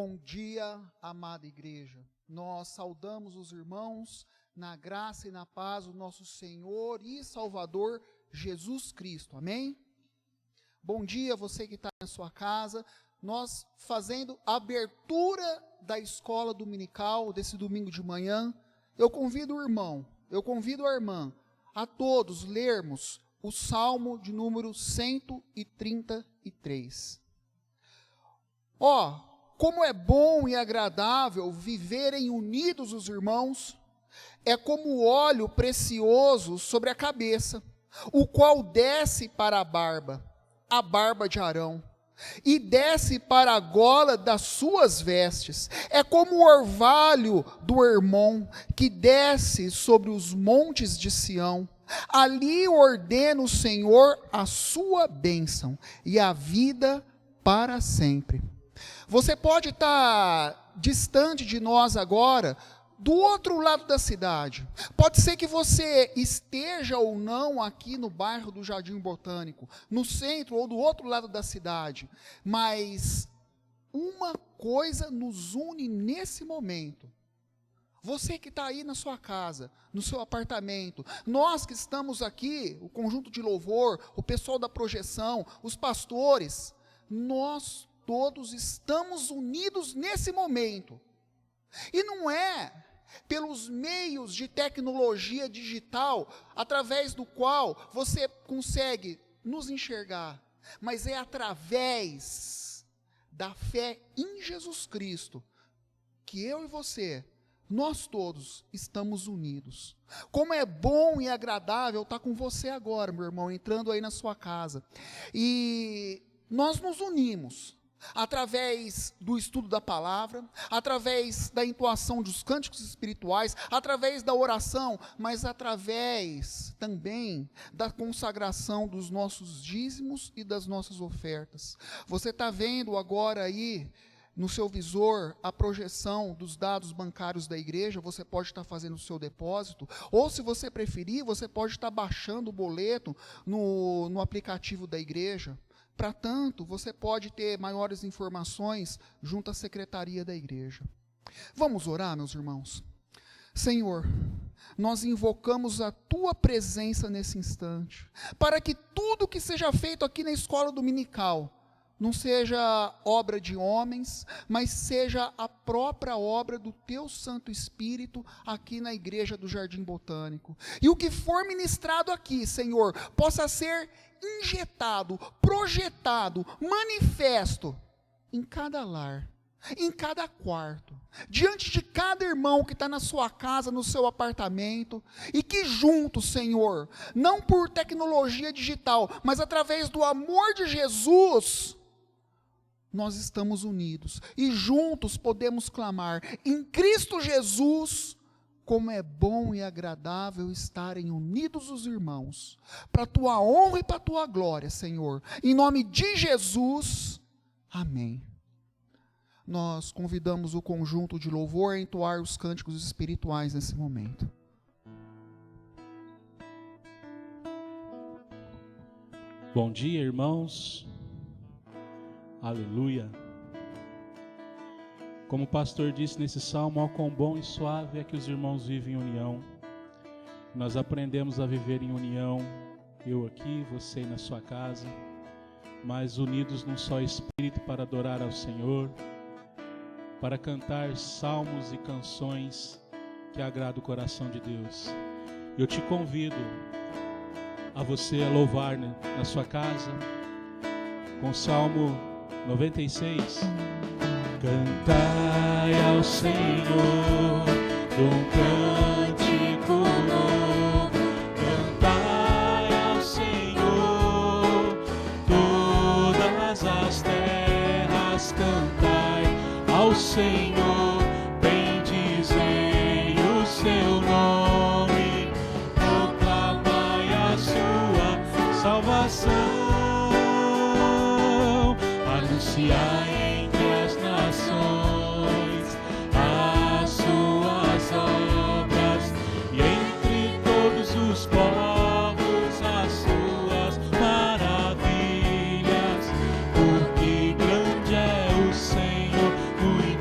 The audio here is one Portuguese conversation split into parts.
Bom dia, amada igreja. Nós saudamos os irmãos na graça e na paz do nosso Senhor e Salvador Jesus Cristo. Amém? Bom dia, você que está na sua casa. Nós fazendo a abertura da escola dominical desse domingo de manhã. Eu convido o irmão, eu convido a irmã, a todos lermos o Salmo de número 133. Como é bom e agradável viverem unidos os irmãos, é como óleo precioso sobre a cabeça, o qual desce para a barba de Arão, e desce para a gola das suas vestes. É como o orvalho do Hermon, que desce sobre os montes de Sião. Ali ordena o Senhor a sua bênção e a vida para sempre. Você pode estar distante de nós agora, do outro lado da cidade. Pode ser que você esteja ou não aqui no bairro do Jardim Botânico, no centro ou do outro lado da cidade. Mas uma coisa nos une nesse momento. Você que está aí na sua casa, no seu apartamento, nós que estamos aqui, o conjunto de louvor, o pessoal da projeção, os pastores, nós todos estamos unidos nesse momento. E não é pelos meios de tecnologia digital, através do qual você consegue nos enxergar, mas é através da fé em Jesus Cristo, que eu e você, nós todos estamos unidos. Como é bom e agradável estar com você agora, meu irmão, entrando aí na sua casa. E nós nos unimos através do estudo da palavra, através da entoação dos cânticos espirituais, através da oração, mas através também da consagração dos nossos dízimos e das nossas ofertas. Você está vendo agora aí no seu visor a projeção dos dados bancários da igreja. Você pode estar fazendo o seu depósito, ou se você preferir, você pode estar baixando o boleto no aplicativo da igreja. Para tanto, você pode ter maiores informações junto à secretaria da igreja. Vamos orar, meus irmãos? Senhor, nós invocamos a Tua presença nesse instante, para que tudo que seja feito aqui na escola dominical, não seja obra de homens, mas seja a própria obra do Teu Santo Espírito aqui na igreja do Jardim Botânico. E o que for ministrado aqui, Senhor, possa ser injetado, projetado, manifesto em cada lar, em cada quarto, diante de cada irmão que está na sua casa, no seu apartamento, e que juntos, Senhor, não por tecnologia digital, mas através do amor de Jesus, nós estamos unidos, e juntos podemos clamar, em Cristo Jesus, como é bom e agradável estarem unidos os irmãos, para a Tua honra e para a Tua glória, Senhor, em nome de Jesus, amém. Nós convidamos o conjunto de louvor a entoar os cânticos espirituais nesse momento. Bom dia, irmãos. Aleluia. Como o pastor disse nesse salmo, ó quão bom e suave é que os irmãos vivem em união. Nós aprendemos a viver em união, eu aqui, você na sua casa, mas unidos num só espírito para adorar ao Senhor, para cantar salmos e canções que agradam o coração de Deus. Eu te convido a você a louvar na sua casa, com o Salmo 96. Cantai ao Senhor um cântico novo, cantai ao Senhor todas as terras, cantai ao Senhor, bendizei o seu nome, proclamai a sua salvação, anunciai as suas obras, e entre todos os povos as suas maravilhas, porque grande é o Senhor, muito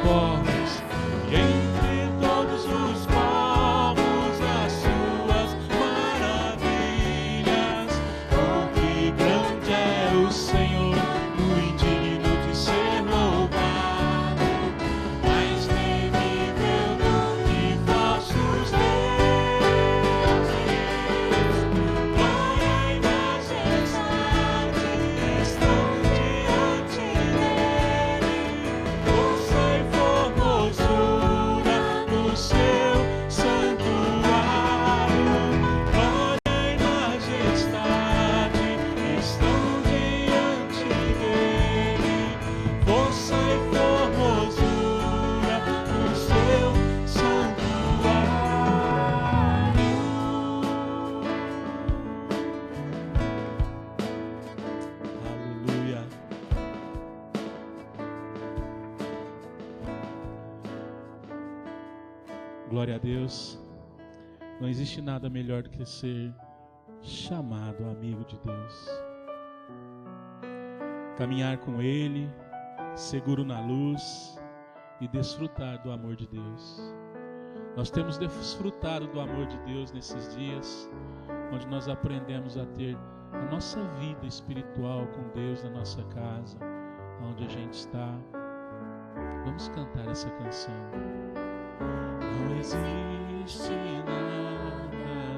povos, e entre todos os povos as suas maravilhas. Oh, que grande é o Senhor, o indigno de ser louvado, mais temível do que falsos deuses. Glória e majestade estão diante dele, força e formosura no seu santuário. Glória e majestade estão diante dele, força e formosura no seu santuário. Aleluia. Glória a Deus. Não existe nada melhor do que ser chamado amigo de Deus. Caminhar com Ele, seguro na luz e desfrutar do amor de Deus. Nós temos desfrutado do amor de Deus nesses dias, onde nós aprendemos a ter a nossa vida espiritual com Deus na nossa casa, onde a gente está. Vamos cantar essa canção. Não existe nada melhor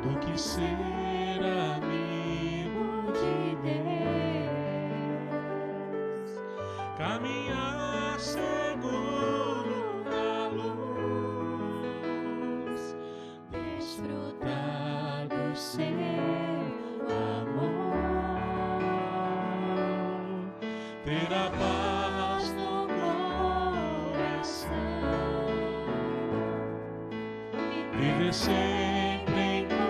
do que ser amigo de Deus, caminhar seguro na luz, desfrutar do seu amor, ter a paz no coração, viver sempre em comunhão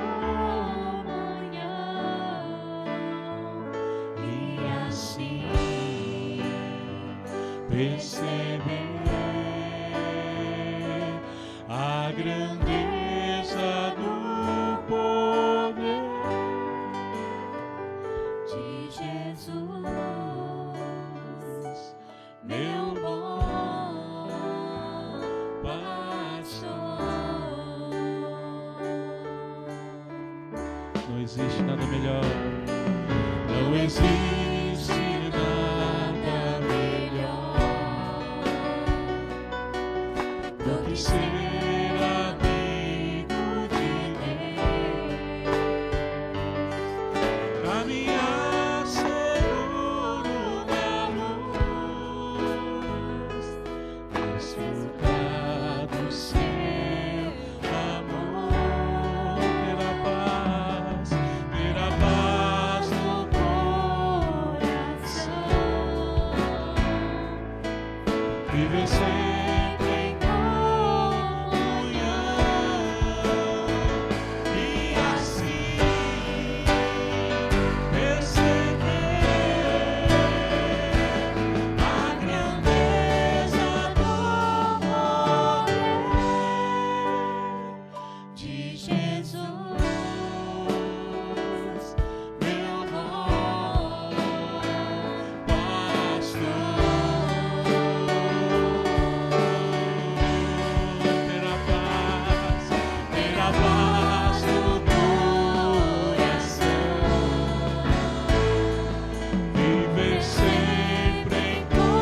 e assim perceber a grandeza do poder de Jesus, meu bom pastor. Não existe nada melhor. Não existe nada melhor do que ser amigo de Deus, caminhar seguro na luz, desfrutar do seu amor, ter a paz no coração, viver sempre em comunhão e assim perceber a grandeza do poder de Jesus, meu bom pastor. Ter a paz no coração, viver sempre em comunhão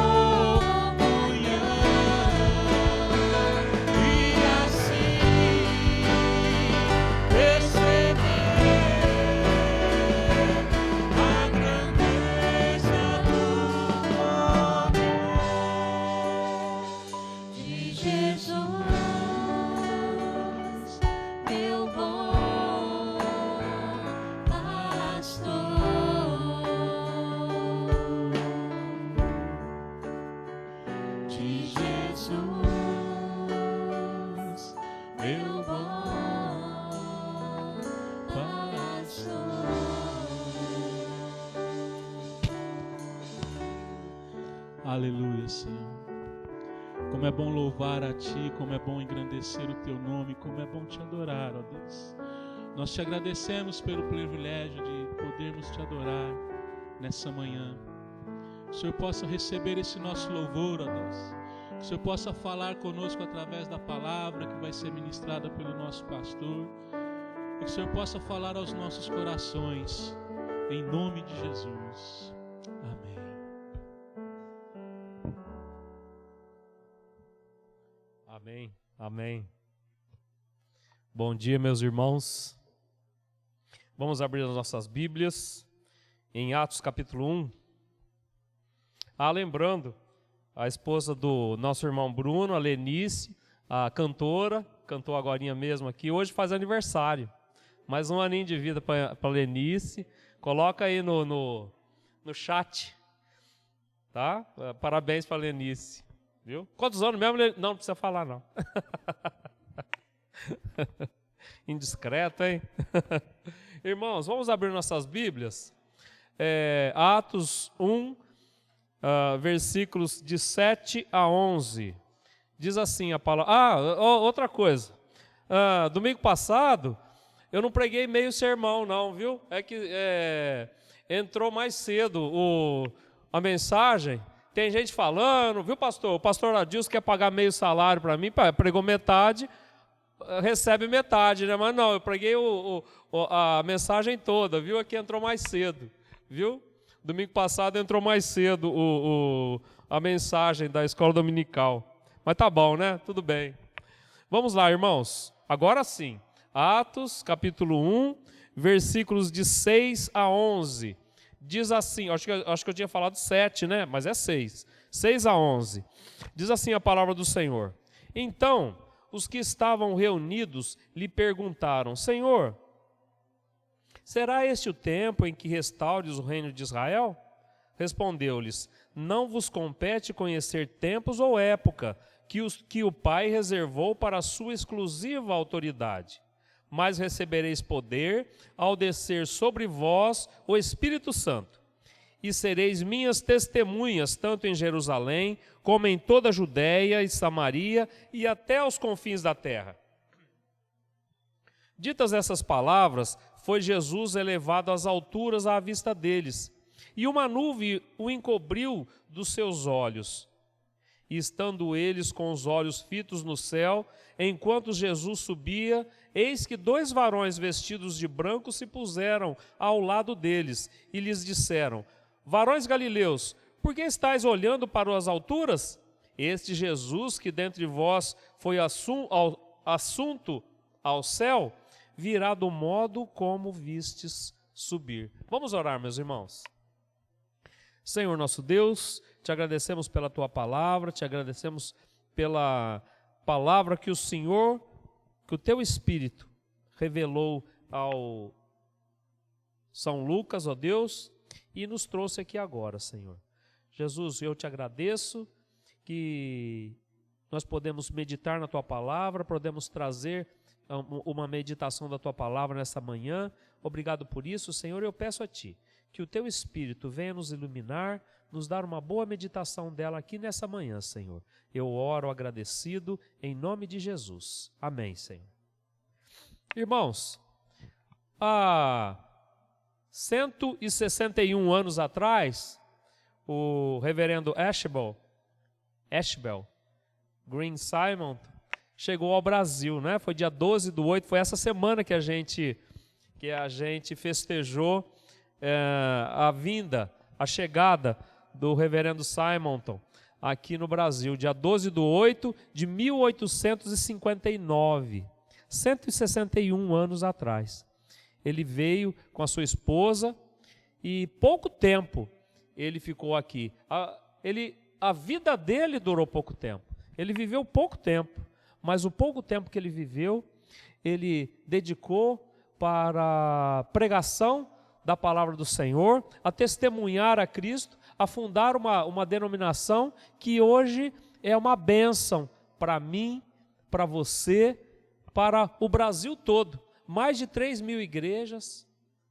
e assim perceber a grandeza do poder de Jesus, meu bom pastor. De Jesus, meu bom pastor. Aleluia, Senhor. Como é bom louvar a Ti, como é bom engrandecer o Teu nome, como é bom Te adorar, ó Deus. Nós Te agradecemos pelo privilégio de podermos Te adorar nessa manhã. Que o Senhor possa receber esse nosso louvor, ó Deus. Que o Senhor possa falar conosco através da palavra que vai ser ministrada pelo nosso pastor. E que o Senhor possa falar aos nossos corações, em nome de Jesus. Amém. Amém, amém. Bom dia, meus irmãos. Vamos abrir as nossas Bíblias em Atos capítulo 1. Lembrando, a esposa do nosso irmão Bruno, a Lenice, a cantora, cantou agorinha mesmo aqui, hoje faz aniversário. Mais um aninho de vida para a Lenice. Coloca aí no chat, tá? Parabéns para a Lenice, viu? Quantos anos mesmo? Não precisa falar, não. Indiscreto, hein? Irmãos, vamos abrir nossas Bíblias. Atos 1, versículos de 7 a 11. Diz assim a palavra. Outra coisa. Domingo passado, eu não preguei meio sermão, não, viu? É que entrou mais cedo a mensagem. Tem gente falando, viu, pastor? O pastor Adilson quer pagar meio salário para mim, pregou metade, recebe metade, né? Mas não, eu preguei a mensagem toda, viu? Aqui entrou mais cedo, viu? Domingo passado entrou mais cedo a mensagem da escola dominical. Mas tá bom, né? Tudo bem. Vamos lá, irmãos. Agora sim. Atos, capítulo 1, versículos de 6 a 11. Diz assim, acho que eu tinha falado 7, né? Mas é 6. 6 a 11. Diz assim a palavra do Senhor. Então, os que estavam reunidos lhe perguntaram: Senhor, será este o tempo em que restaures o reino de Israel? Respondeu-lhes: Não vos compete conhecer tempos ou época que o Pai reservou para a sua exclusiva autoridade. Mas recebereis poder ao descer sobre vós o Espírito Santo. E sereis minhas testemunhas, tanto em Jerusalém, como em toda a Judéia e Samaria, e até aos confins da terra. Ditas essas palavras, foi Jesus elevado às alturas à vista deles, e uma nuvem o encobriu dos seus olhos. E estando eles com os olhos fitos no céu, enquanto Jesus subia, eis que 2 varões vestidos de branco se puseram ao lado deles, e lhes disseram: Varões galileus, por que estáis olhando para as alturas? Este Jesus, que dentre vós foi assunto ao céu, virá do modo como vistes subir. Vamos orar, meus irmãos. Senhor nosso Deus, te agradecemos pela tua palavra, te agradecemos pela palavra que o teu Espírito revelou ao São Lucas, ó Deus, e nos trouxe aqui agora, Senhor. Jesus, eu te agradeço que nós podemos meditar na tua palavra, podemos trazer uma meditação da tua palavra nessa manhã. Obrigado por isso, Senhor. Eu peço a ti que o teu Espírito venha nos iluminar, nos dar uma boa meditação dela aqui nessa manhã, Senhor. Eu oro agradecido em nome de Jesus. Amém, Senhor. Irmãos, há 161 anos atrás, o reverendo Ashbel Green Simon chegou ao Brasil, né? Foi dia 12/8, foi essa semana que a gente festejou a chegada do reverendo Simonton aqui no Brasil, dia 12/8 de 1859, 161 anos atrás. Ele veio com a sua esposa e pouco tempo ele ficou aqui. A vida dele durou pouco tempo, ele viveu pouco tempo, mas o pouco tempo que ele viveu, ele dedicou para a pregação da palavra do Senhor, a testemunhar a Cristo, a fundar uma denominação que hoje é uma bênção para mim, para você, para o Brasil todo. Mais de 3.000 igrejas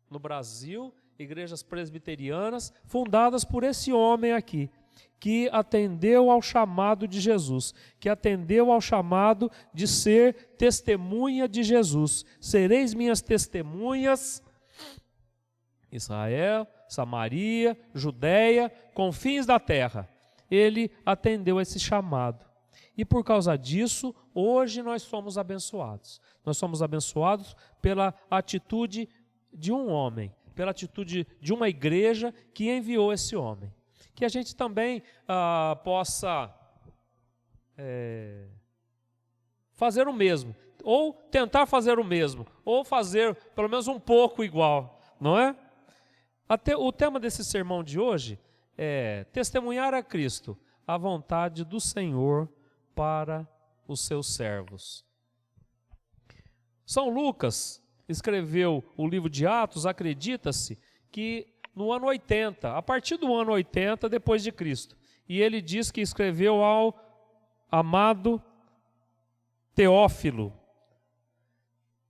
no Brasil, igrejas presbiterianas, fundadas por esse homem aqui, que atendeu ao chamado de Jesus, que atendeu ao chamado de ser testemunha de Jesus. Sereis minhas testemunhas. Israel, Samaria, Judéia, confins da terra. Ele atendeu esse chamado. E por causa disso, hoje nós somos abençoados. Nós somos abençoados pela atitude de um homem, pela atitude de uma igreja que enviou esse homem. Que a gente também possa fazer o mesmo, ou tentar fazer o mesmo, ou fazer pelo menos um pouco igual, não é? O tema desse sermão de hoje é testemunhar a Cristo, a vontade do Senhor para os seus servos. São Lucas escreveu o livro de Atos, acredita-se, que no ano 80, a partir do ano 80 depois de Cristo. E ele diz que escreveu ao amado Teófilo.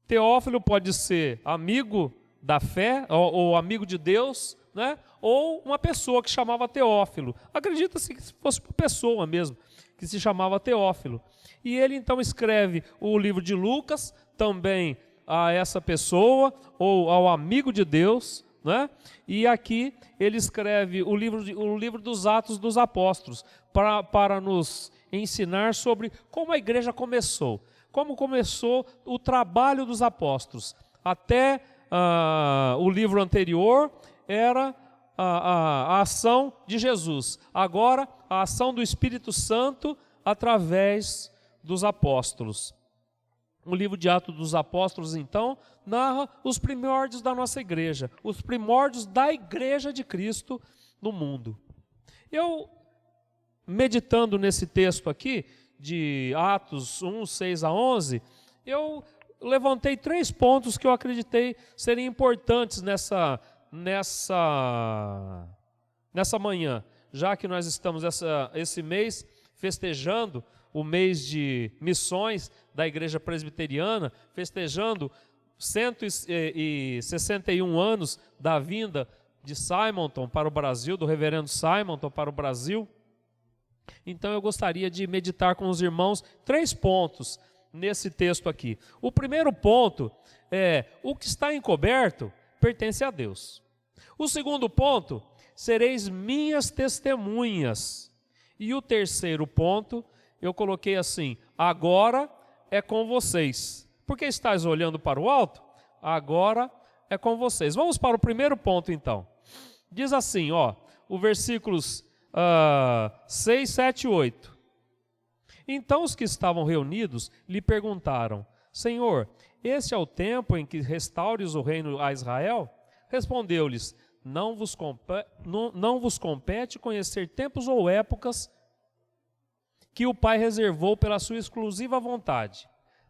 Teófilo pode ser amigo da fé, ou amigo de Deus, né? Ou uma pessoa que chamava Teófilo. Acredita-se que fosse uma pessoa mesmo, que se chamava Teófilo. E ele então escreve o livro de Lucas, também a essa pessoa, ou ao amigo de Deus, né? E aqui ele escreve o livro dos Atos dos Apóstolos, para nos ensinar sobre como a igreja começou, como começou o trabalho dos apóstolos. Até o livro anterior era a ação de Jesus, agora a ação do Espírito Santo através dos apóstolos. O livro de Atos dos Apóstolos, então, narra os primórdios da nossa igreja, os primórdios da igreja de Cristo no mundo. Eu, meditando nesse texto aqui, de Atos 1, 6 a 11, eu levantei 3 pontos que eu acreditei serem importantes nessa manhã, já que nós estamos esse mês festejando o mês de missões da Igreja Presbiteriana, festejando 161 anos da vinda de Simonton para o Brasil, do reverendo Simonton para o Brasil. Então eu gostaria de meditar com os irmãos 3 pontos nesse texto aqui. O primeiro ponto é: o que está encoberto pertence a Deus. O segundo ponto: sereis minhas testemunhas. E o terceiro ponto, eu coloquei assim: agora é com vocês. Porque estáis olhando para o alto? Agora é com vocês. Vamos para o primeiro ponto então. Diz assim, o versículos 6, 7 e 8. Então os que estavam reunidos lhe perguntaram: Senhor, este é o tempo em que restaures o reino a Israel? Respondeu-lhes: não vos compete conhecer tempos ou épocas que o Pai reservou pela sua exclusiva vontade,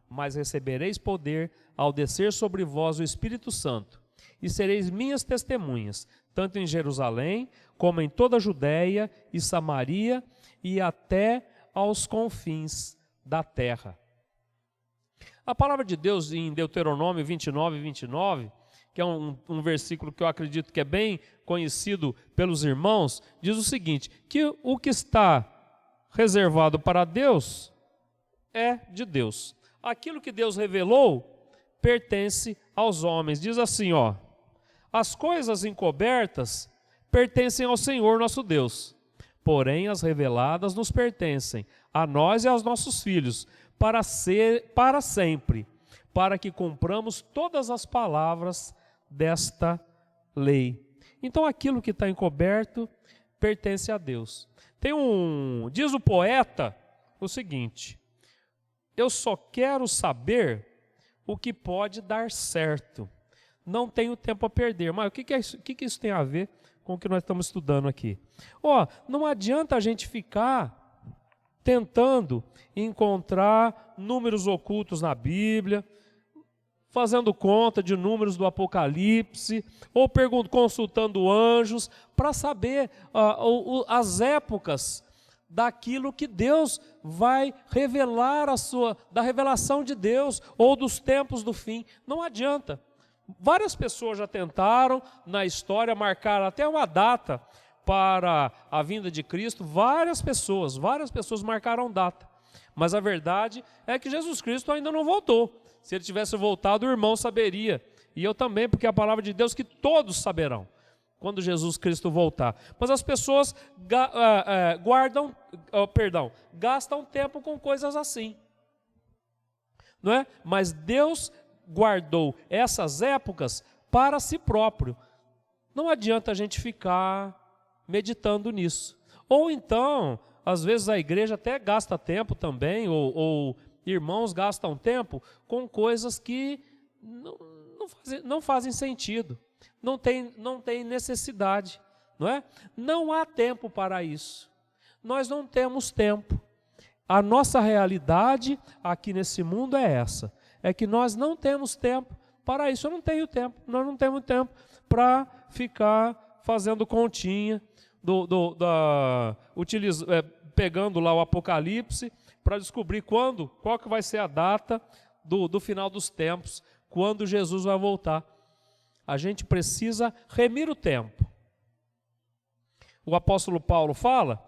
mas recebereis poder ao descer sobre vós o Espírito Santo, e sereis minhas testemunhas, tanto em Jerusalém, como em toda a Judéia e Samaria, e até aos confins da terra. A palavra de Deus em Deuteronômio 29, 29, que é um versículo que eu acredito que é bem conhecido pelos irmãos, diz o seguinte: que o que está reservado para Deus é de Deus. Aquilo que Deus revelou pertence aos homens. Diz assim, as coisas encobertas pertencem ao Senhor nosso Deus, porém as reveladas nos pertencem, a nós e aos nossos filhos, para sempre, para que cumpramos todas as palavras desta lei. Então aquilo que está encoberto pertence a Deus. Diz o poeta o seguinte: eu só quero saber o que pode dar certo. Não tenho tempo a perder. Mas o que isso tem a ver com o que nós estamos estudando aqui? Não adianta a gente ficar tentando encontrar números ocultos na Bíblia, fazendo conta de números do Apocalipse, ou consultando anjos, para saber as épocas daquilo que Deus vai revelar, da revelação de Deus, ou dos tempos do fim. Não adianta. Várias pessoas já tentaram na história marcar até uma data para a vinda de Cristo. Várias pessoas marcaram data. Mas a verdade é que Jesus Cristo ainda não voltou. Se ele tivesse voltado, o irmão saberia e eu também, porque é a palavra de Deus que todos saberão quando Jesus Cristo voltar. Mas as pessoas gastam tempo com coisas assim, não é? Mas Deus guardou essas épocas para si próprio. Não adianta a gente ficar meditando nisso. Ou então, às vezes a igreja até gasta tempo também, ou irmãos gastam tempo com coisas que não fazem sentido. Não tem necessidade, não é? Não há tempo para isso. Nós não temos tempo. A nossa realidade aqui nesse mundo é essa. É que nós não temos tempo para isso. Eu não tenho tempo. Nós não temos tempo para ficar fazendo continha, pegando lá o Apocalipse para descobrir qual que vai ser a data do final dos tempos, quando Jesus vai voltar. A gente precisa remir o tempo. O apóstolo Paulo fala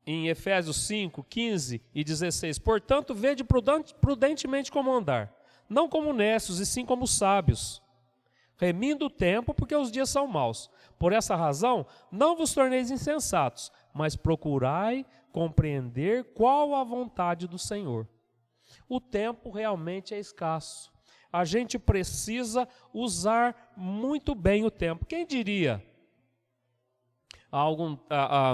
em Efésios 5, 15 e 16, portanto, vede prudentemente como andar, não como necios, e sim como sábios, remindo o tempo, porque os dias são maus. Por essa razão, não vos torneis insensatos, mas procurai compreender qual a vontade do Senhor. O tempo realmente é escasso. A gente precisa usar muito bem o tempo. Quem diria,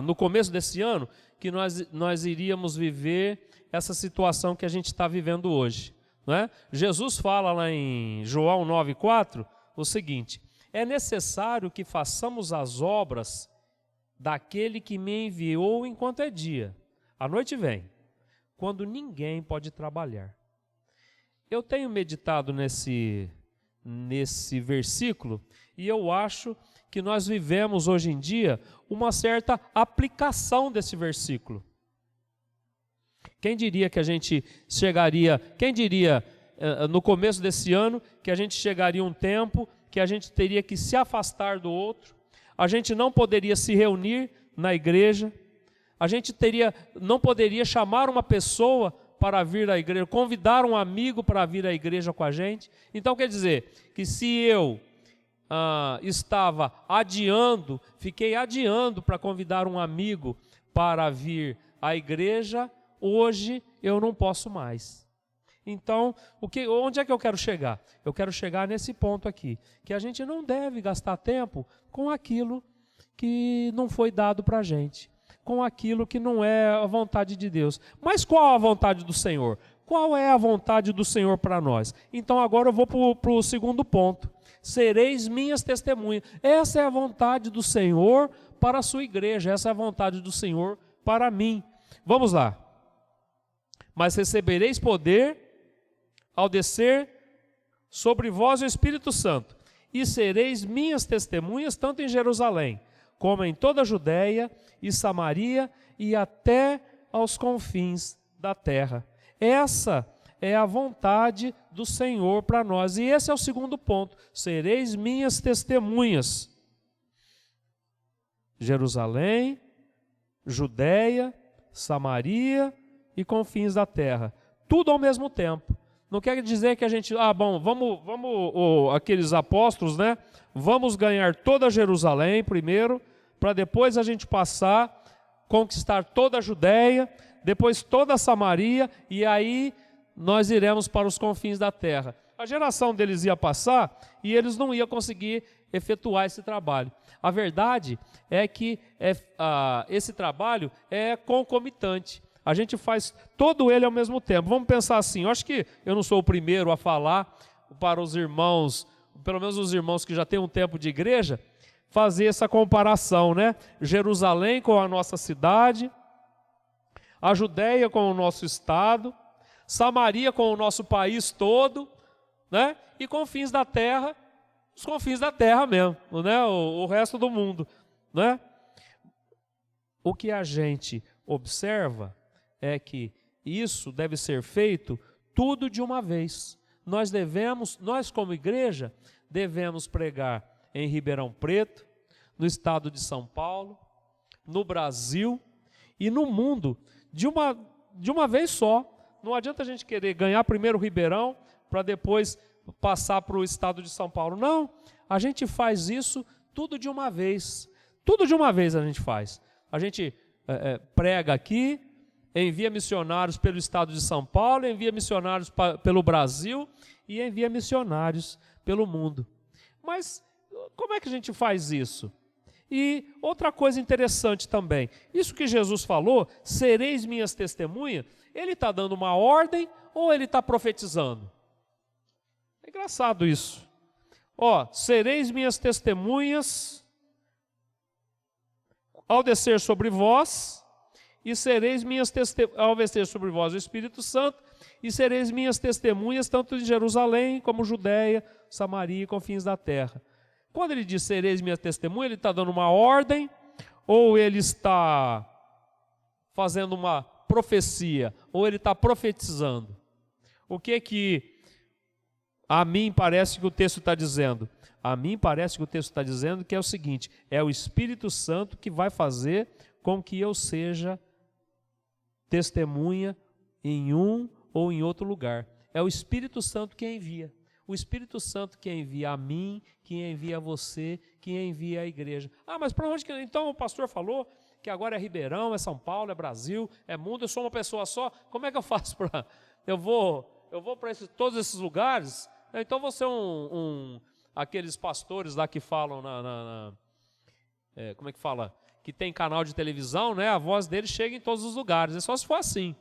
no começo desse ano, que nós iríamos viver essa situação que a gente está vivendo hoje, não é? Jesus fala lá em João 9,4 o seguinte: é necessário que façamos as obras daquele que me enviou enquanto é dia. A noite vem, quando ninguém pode trabalhar. Eu tenho meditado nesse versículo e eu acho que nós vivemos hoje em dia uma certa aplicação desse versículo. Quem diria que a gente chegaria, no começo desse ano, que a gente chegaria um tempo que a gente teria que se afastar do outro, a gente não poderia se reunir na igreja, a gente não poderia chamar uma pessoa para vir à igreja, convidar um amigo para vir à igreja com a gente. Então quer dizer que se eu estava fiquei adiando para convidar um amigo para vir à igreja, hoje eu não posso mais. Então, onde é que eu quero chegar? Eu quero chegar nesse ponto aqui, que a gente não deve gastar tempo com aquilo que não foi dado para a gente, com aquilo que não é a vontade de Deus. Mas qual a vontade do Senhor? Qual é a vontade do Senhor para nós? Então agora eu vou para o segundo ponto. Sereis minhas testemunhas. Essa é a vontade do Senhor para a sua igreja, essa é a vontade do Senhor para mim. Vamos lá. Mas recebereis poder ao descer sobre vós o Espírito Santo, e sereis minhas testemunhas tanto em Jerusalém, como em toda a Judéia e Samaria e até aos confins da terra. Essa é a vontade do Senhor para nós. E esse é o segundo ponto. Sereis minhas testemunhas. Jerusalém, Judéia, Samaria e confins da terra. Tudo ao mesmo tempo. Não quer dizer que a gente, vamos aqueles apóstolos, né? Vamos ganhar toda Jerusalém primeiro, para depois a gente conquistar toda a Judéia, depois toda a Samaria, e aí nós iremos para os confins da terra. A geração deles ia passar e eles não iam conseguir efetuar esse trabalho. A verdade é que esse trabalho é concomitante. A gente faz todo ele ao mesmo tempo. Vamos pensar assim, eu acho que eu não sou o primeiro a falar para os irmãos, pelo menos os irmãos que já têm um tempo de igreja, fazer essa comparação, né? Jerusalém com a nossa cidade, a Judéia com o nosso estado, Samaria com o nosso país todo, né? E confins da terra, os confins da terra mesmo, né? O resto do mundo, né? O que a gente observa é que isso deve ser feito tudo de uma vez. Nós como igreja, devemos pregar em Ribeirão Preto, no estado de São Paulo, no Brasil e no mundo, de uma vez só. Não adianta a gente querer ganhar primeiro Ribeirão, para depois passar para o estado de São Paulo. Não, a gente faz isso tudo de uma vez. Tudo de uma vez a gente faz. A gente prega aqui, envia missionários pelo estado de São Paulo, envia missionários pelo Brasil e envia missionários pelo mundo. Mas como é que a gente faz isso? E outra coisa interessante também, isso que Jesus falou, sereis minhas testemunhas, ele está dando uma ordem ou ele está profetizando? É engraçado isso. Sereis minhas testemunhas ao descer sobre vós, e sereis minhas ao descer sobre vós o Espírito Santo, e sereis minhas testemunhas tanto em Jerusalém como Judeia, Samaria e confins da terra. Quando ele diz sereis minhas testemunhas, ele está dando uma ordem, ou ele está fazendo uma profecia, ou ele está profetizando? O que a mim parece que o texto está dizendo? A mim parece que o texto está dizendo que é o seguinte: é o Espírito Santo que vai fazer com que eu seja testemunha em um ou em outro lugar. É o Espírito Santo que envia. O Espírito Santo que envia a mim, que envia a você, que envia a igreja. Mas para onde que... Então o pastor falou que agora é Ribeirão, é São Paulo, é Brasil, é mundo, eu sou uma pessoa só. Como é que eu faço para... Eu vou para todos esses lugares? Então vou ser aqueles pastores lá que falam como é que fala? Que tem canal de televisão, né? A voz deles chega em todos os lugares. É só se for assim,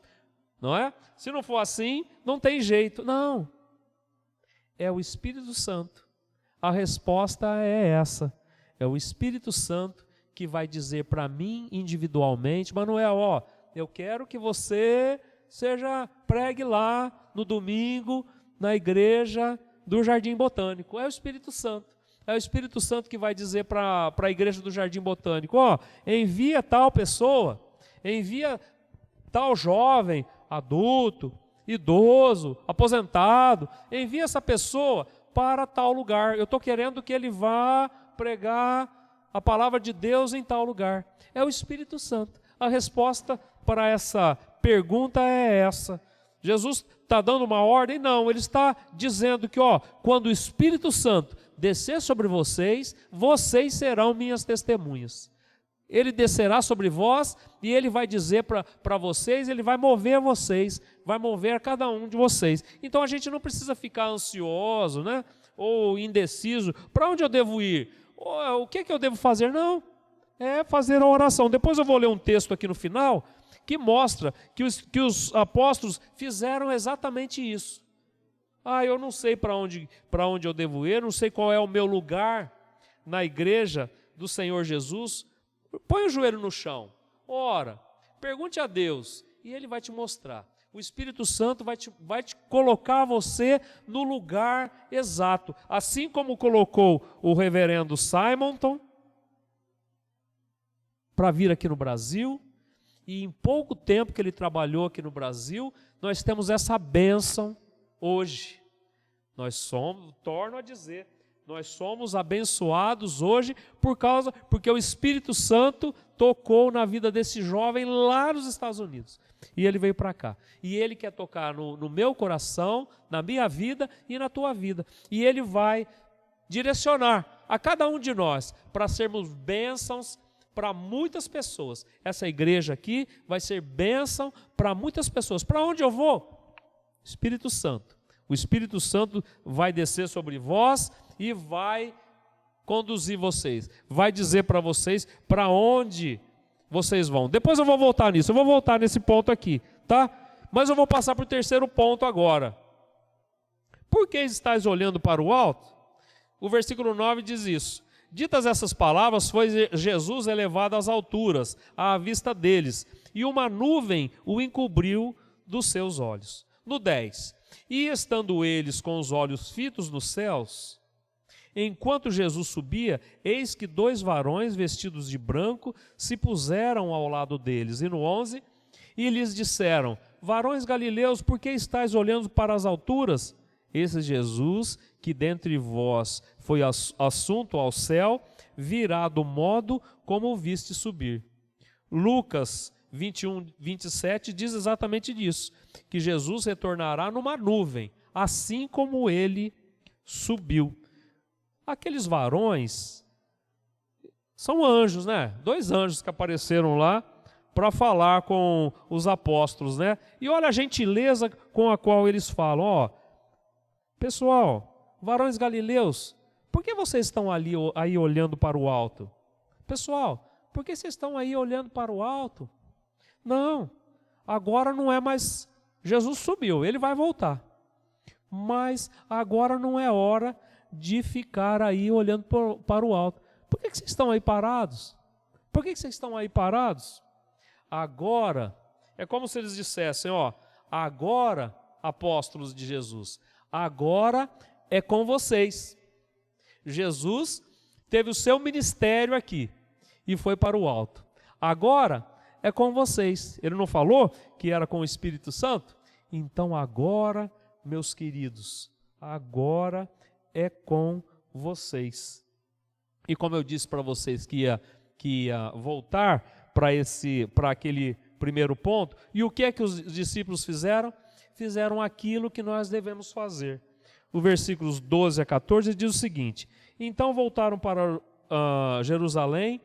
não é? Se não for assim, não tem jeito. Não. É o Espírito Santo. A resposta é essa. É o Espírito Santo que vai dizer para mim individualmente: Manuel, eu quero que você pregue lá no domingo, na igreja do Jardim Botânico. É o Espírito Santo. É o Espírito Santo que vai dizer para a igreja do Jardim Botânico: envia tal pessoa, envia tal jovem, adulto, idoso, aposentado, envia essa pessoa para tal lugar. Eu estou querendo que ele vá pregar a palavra de Deus em tal lugar. É o Espírito Santo. A resposta para essa pergunta é essa. Jesus está dando uma ordem? Não, ele está dizendo que quando o Espírito Santo descer sobre vocês, vocês serão minhas testemunhas. Ele descerá sobre vós e ele vai dizer para vocês, ele vai mover vocês, vai mover cada um de vocês. Então a gente não precisa ficar ansioso, né? Ou indeciso. Para onde eu devo ir? O que eu devo fazer? Não, é fazer a oração. Depois eu vou ler um texto aqui no final que mostra que os apóstolos fizeram exatamente isso. Eu não sei para onde eu devo ir, não sei qual é o meu lugar na igreja do Senhor Jesus. Põe o joelho no chão, ora, pergunte a Deus e Ele vai te mostrar. O Espírito Santo vai te colocar você no lugar exato, assim como colocou o reverendo Simonton para vir aqui no Brasil, e em pouco tempo que ele trabalhou aqui no Brasil, nós temos essa bênção hoje. Torno a dizer, nós somos abençoados hoje porque o Espírito Santo tocou na vida desse jovem lá nos Estados Unidos. E ele veio para cá. E ele quer tocar no meu coração, na minha vida e na tua vida. E ele vai direcionar a cada um de nós para sermos bênçãos para muitas pessoas. Essa igreja aqui vai ser bênção para muitas pessoas. Para onde eu vou? Espírito Santo. O Espírito Santo vai descer sobre vós e vai conduzir vocês. Vai dizer para vocês para onde vocês vão. Depois eu vou voltar nisso. Eu vou voltar nesse ponto aqui, tá? Mas eu vou passar para o terceiro ponto agora. Por que estáis olhando para o alto? O versículo 9 diz isso. Ditas essas palavras, foi Jesus elevado às alturas, à vista deles, e uma nuvem o encobriu dos seus olhos. No 10. E estando eles com os olhos fitos nos céus, enquanto Jesus subia, eis que 2 varões vestidos de branco se puseram ao lado deles. E no 11, e lhes disseram: varões galileus, por que estáis olhando para as alturas? Esse Jesus, que dentre vós foi assunto ao céu, virá do modo como o viste subir. Lucas 21, 27 diz exatamente disso, que Jesus retornará numa nuvem, assim como ele subiu. Aqueles varões são anjos, né? 2 anjos que apareceram lá para falar com os apóstolos, né? E olha a gentileza com a qual eles falam, ó, pessoal, varões galileus, por que vocês estão aí olhando para o alto? Pessoal, por que vocês estão aí olhando para o alto? Não, agora não é mais, Jesus subiu, ele vai voltar. Mas agora não é hora de ficar aí olhando para o alto. Por que vocês estão aí parados? Por que vocês estão aí parados? Agora, é como se eles dissessem, ó, agora, apóstolos de Jesus, agora é com vocês. Jesus teve o seu ministério aqui e foi para o alto. Agora é com vocês. Ele não falou que era com o Espírito Santo? Então agora, meus queridos, agora é com vocês. E como eu disse para vocês que ia voltar para aquele primeiro ponto, e o que é que os discípulos fizeram? Fizeram aquilo que nós devemos fazer. O versículos 12 a 14 diz o seguinte: então voltaram para Jerusalém,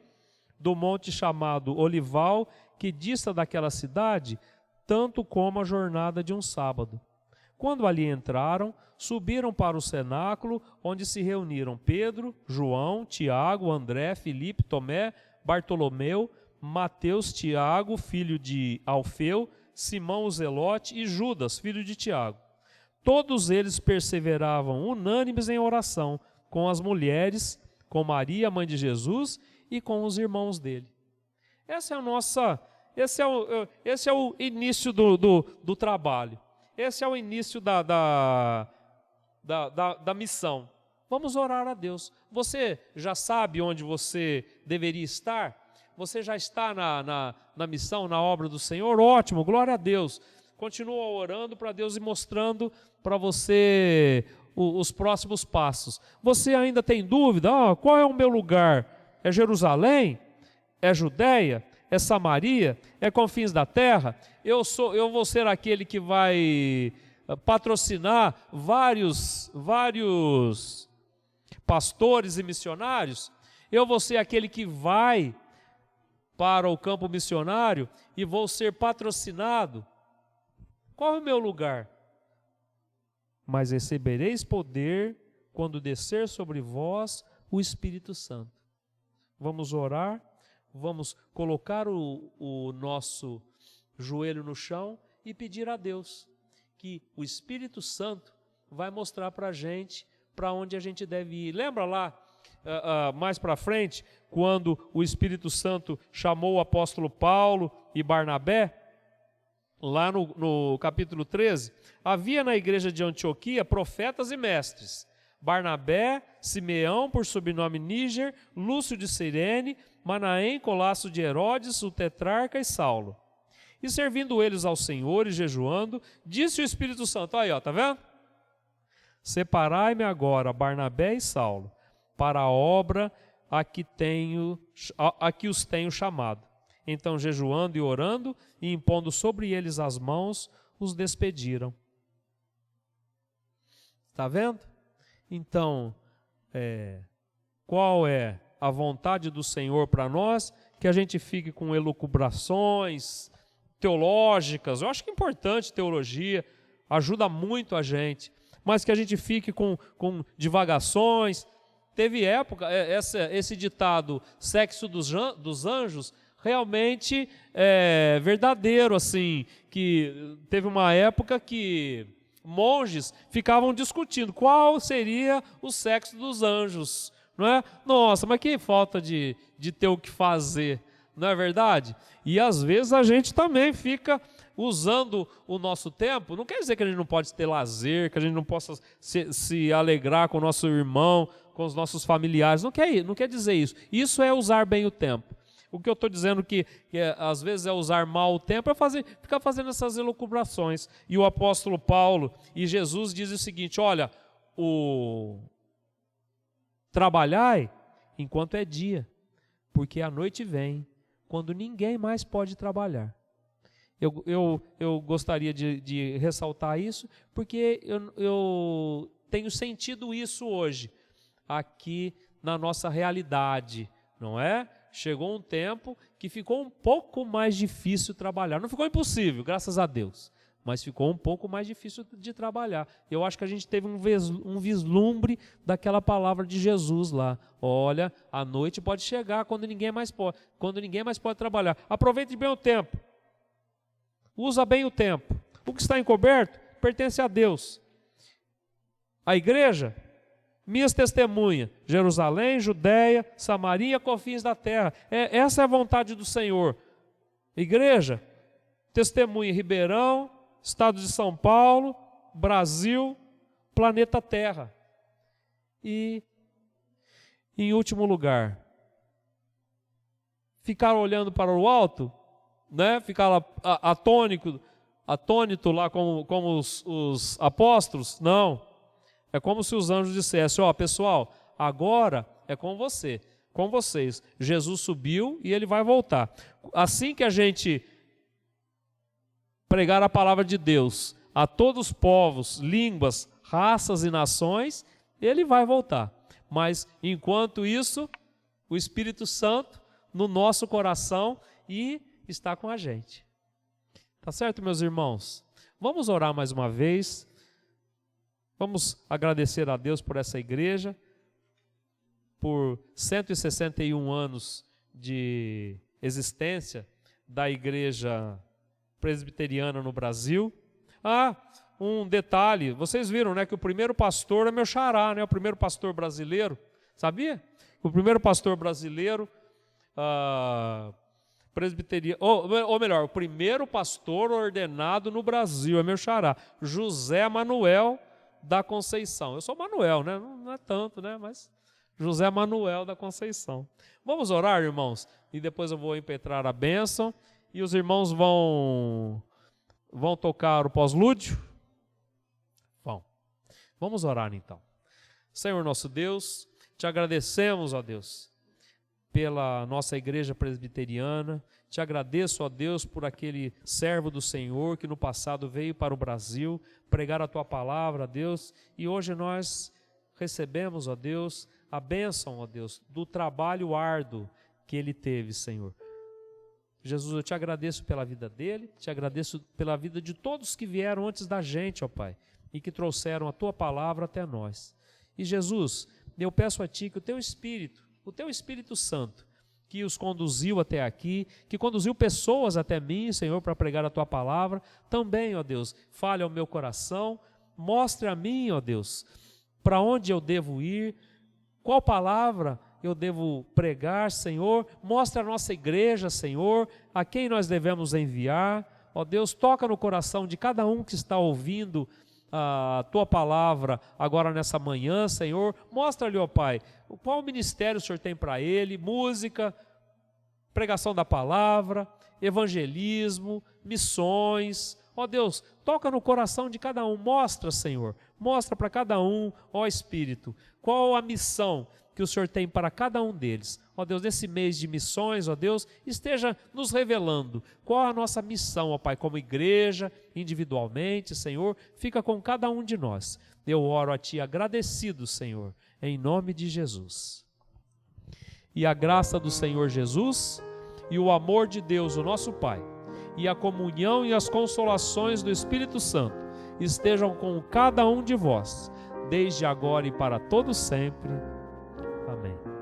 do monte chamado Olival, que dista daquela cidade, tanto como a jornada de um sábado. Quando ali entraram, subiram para o cenáculo, onde se reuniram Pedro, João, Tiago, André, Filipe, Tomé, Bartolomeu, Mateus, Tiago, filho de Alfeu, Simão o Zelote e Judas, filho de Tiago. Todos eles perseveravam unânimes em oração, com as mulheres, com Maria, mãe de Jesus, e com os irmãos dele. Esse é o início do trabalho. Esse é o início da missão. Vamos orar a Deus. Você já sabe onde você deveria estar? Você já está na missão, na obra do Senhor? Ótimo, glória a Deus. Continua orando para Deus e mostrando para você os próximos passos. Você ainda tem dúvida? Qual é o meu lugar? É Jerusalém? É Judeia? É Samaria? É confins da terra? Eu vou ser aquele que vai patrocinar vários pastores e missionários? Eu vou ser aquele que vai para o campo missionário e vou ser patrocinado? Qual é o meu lugar? Mas recebereis poder quando descer sobre vós o Espírito Santo. Vamos orar, vamos colocar o nosso joelho no chão e pedir a Deus que o Espírito Santo vai mostrar para a gente para onde a gente deve ir. Lembra lá, mais para frente, quando o Espírito Santo chamou o apóstolo Paulo e Barnabé? Lá no capítulo 13, havia na igreja de Antioquia profetas e mestres: Barnabé, Simeão, por sobrenome Níger, Lúcio de Cirene, Manaém, Colasso de Herodes, o tetrarca e Saulo. E servindo eles ao Senhor e jejuando, disse o Espírito Santo, aí ó, tá vendo? Separai-me agora Barnabé e Saulo, para a obra a que os tenho chamado. Então, jejuando e orando, e impondo sobre eles as mãos, os despediram. Está vendo? Então, qual é a vontade do Senhor para nós? Que a gente fique com elucubrações teológicas. Eu acho que é importante teologia, ajuda muito a gente. Mas que a gente fique com divagações. Teve época, esse ditado, sexo dos anjos, realmente é verdadeiro, assim, que teve uma época que monges ficavam discutindo qual seria o sexo dos anjos, não é? Nossa, mas que falta de ter o que fazer, não é verdade? E às vezes a gente também fica usando o nosso tempo, não quer dizer que a gente não pode ter lazer, que a gente não possa se alegrar com o nosso irmão, com os nossos familiares, não quer dizer isso. Isso é usar bem o tempo. O que eu estou dizendo que às vezes é usar mal o tempo, é ficar fazendo essas elucubrações. E o apóstolo Paulo e Jesus dizem o seguinte, olha, trabalhai enquanto é dia, porque a noite vem, quando ninguém mais pode trabalhar. Eu gostaria de ressaltar isso, porque tenho sentido isso hoje, aqui na nossa realidade, não é? Chegou um tempo que ficou um pouco mais difícil trabalhar. Não ficou impossível, graças a Deus, mas ficou um pouco mais difícil de trabalhar. Eu acho que a gente teve um vislumbre daquela palavra de Jesus lá. Olha, a noite pode chegar quando ninguém mais pode trabalhar. Aproveite bem o tempo. Usa bem o tempo. O que está encoberto pertence a Deus. A igreja, minhas testemunhas, Jerusalém, Judéia, Samaria, confins da terra. Essa é a vontade do Senhor. Igreja, testemunha Ribeirão, Estado de São Paulo, Brasil, planeta Terra. E, em último lugar, ficar olhando para o alto, né? Ficar lá atônito lá como os apóstolos? Não. É como se os anjos dissessem, pessoal, agora é com vocês. Jesus subiu e ele vai voltar. Assim que a gente pregar a palavra de Deus a todos os povos, línguas, raças e nações, ele vai voltar. Mas, enquanto isso, o Espírito Santo no nosso coração e está com a gente. Tá certo, meus irmãos? Vamos orar mais uma vez. Vamos agradecer a Deus por essa igreja, por 161 anos de existência da igreja presbiteriana no Brasil. Um detalhe, vocês viram, né, que o primeiro pastor é meu xará, né, o primeiro pastor brasileiro, sabia? O primeiro pastor brasileiro presbiteriano, ou melhor, o primeiro pastor ordenado no Brasil é meu xará, José Manuel da Conceição. Eu sou Manuel, né? Não é tanto, né? Mas José Manuel da Conceição. Vamos orar, irmãos? E depois eu vou impetrar a bênção e os irmãos vão tocar o pós-lúdio? Vamos orar então. Senhor nosso Deus, te agradecemos, ó Deus, pela nossa igreja presbiteriana. Te agradeço, ó Deus, por aquele servo do Senhor que no passado veio para o Brasil pregar a tua palavra, ó Deus, e hoje nós recebemos, ó Deus, a bênção, ó Deus, do trabalho árduo que ele teve, Senhor. Jesus, eu te agradeço pela vida dele, te agradeço pela vida de todos que vieram antes da gente, ó Pai, e que trouxeram a tua palavra até nós. E Jesus, eu peço a ti que o teu Espírito Santo, que os conduziu até aqui, que conduziu pessoas até mim, Senhor, para pregar a tua palavra, também, ó Deus, fale ao meu coração, mostre a mim, ó Deus, para onde eu devo ir, qual palavra eu devo pregar, Senhor, mostre a nossa igreja, Senhor, a quem nós devemos enviar, ó Deus, toca no coração de cada um que está ouvindo a tua palavra agora nessa manhã, Senhor, mostra-lhe, ó Pai, qual ministério o Senhor tem para ele, música, pregação da palavra, evangelismo, missões, ó Deus, toca no coração de cada um, mostra, Senhor, mostra para cada um, ó Espírito, qual a missão que o Senhor tem para cada um deles. Ó Deus, nesse mês de missões, ó Deus, esteja nos revelando qual a nossa missão, ó Pai, como igreja, individualmente, Senhor, fica com cada um de nós. Eu oro a Ti agradecido, Senhor, em nome de Jesus. E a graça do Senhor Jesus e o amor de Deus, o nosso Pai, e a comunhão e as consolações do Espírito Santo estejam com cada um de vós, desde agora e para todo sempre. Amém.